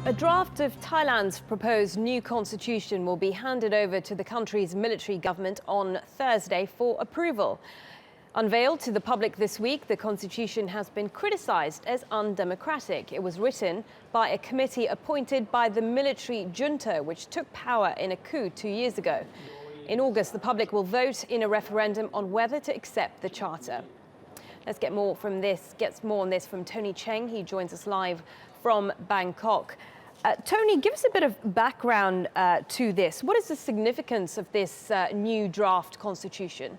A draft of Thailand's proposed new constitution will be handed over to the country's military government on Thursday for approval. Unveiled to the public this week, the constitution has been criticized as undemocratic. It was written by a committee appointed by the military junta, which took power in a coup 2 years ago. In August, the public will vote in a referendum on whether to accept the charter. Let's get more on this from Tony Cheng. He joins us live from Bangkok. Tony, give us a bit of background to this. What is the significance of this new draft constitution?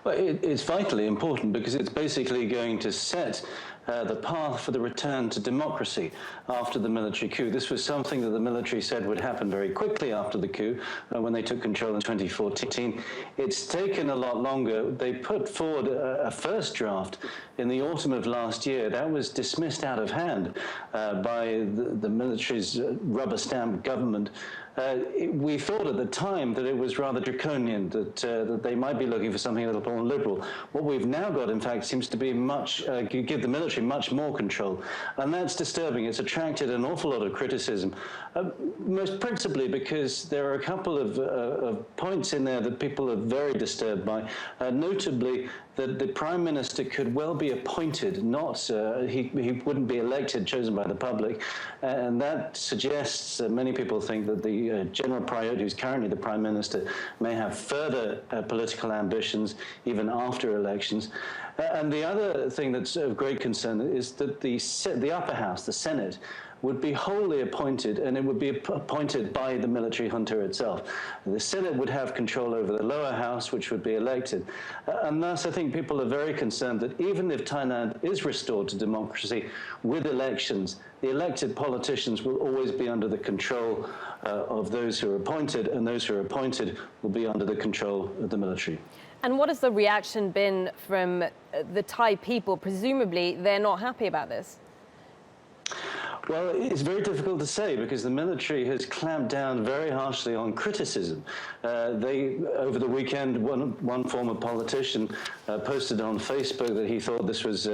Well, it's vitally important because it's basically going to set the path for the return to democracy after the military coup. This was something that the military said would happen very quickly after the coup when they took control in 2014. It's taken a lot longer. They put forward a first draft in the autumn of last year. That was dismissed out of hand by the military's rubber stamp government. We thought at the time that it was rather draconian, that they might be looking for something a little more liberal. What we've now got, in fact, seems to be give the military much more control. And that's disturbing. It's attracted an awful lot of criticism, most principally because there are a couple of points in there that people are very disturbed by, notably that the Prime Minister could well be appointed, not he wouldn't be elected, chosen by the public, and that suggests many people think that the General Prayut, who's currently the Prime Minister, may have further political ambitions even after elections. And the other thing that's of great concern is that the upper house, the Senate, would be wholly appointed, and it would be appointed by the military junta itself. The Senate would have control over the lower house, which would be elected. And thus, I think people are very concerned that even if Thailand is restored to democracy with elections, the elected politicians will always be under the control of those who are appointed, and those who are appointed will be under the control of the military. And what has the reaction been from the Thai people? Presumably, they're not happy about this. Well, it's very difficult to say because the military has clamped down very harshly on criticism. Over the weekend, one former politician posted on Facebook that he thought this was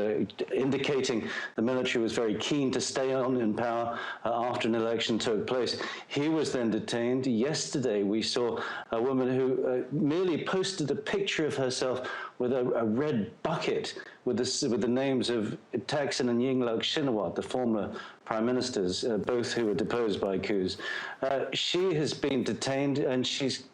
indicating the military was very keen to stay on in power after an election took place. He was then detained. Yesterday, we saw a woman who merely posted a picture of herself with a red bucket with the names of Thaksin and Yingluck Shinawatra, the former prime ministers, both who were deposed by coups. She has been detained, and she's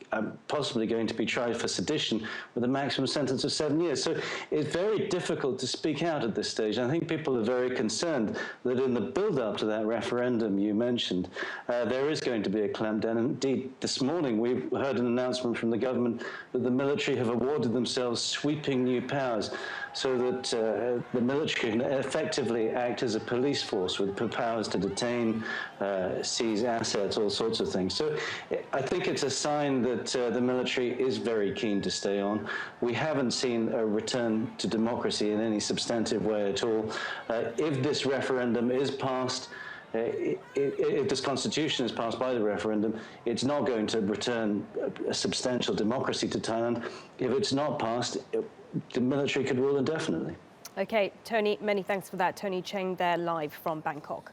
possibly going to be tried for sedition with a maximum sentence of 7 years. So it's very difficult to speak out at this stage. I think people are very concerned that in the build-up to that referendum you mentioned, there is going to be a clampdown. Indeed, this morning we heard an announcement from the government that the military have awarded themselves sweeping new powers so that the military can effectively act as a police force with powers to detain, seize assets, all sorts of things. So I think it's a sign that the military is very keen to stay on. We haven't seen a return to democracy in any substantive way at all. If this referendum is passed, if this constitution is passed by the referendum, it's not going to return a substantial democracy to Thailand. If it's not passed, the military could rule indefinitely. Okay, Tony, many thanks for that. Tony Cheng there live from Bangkok.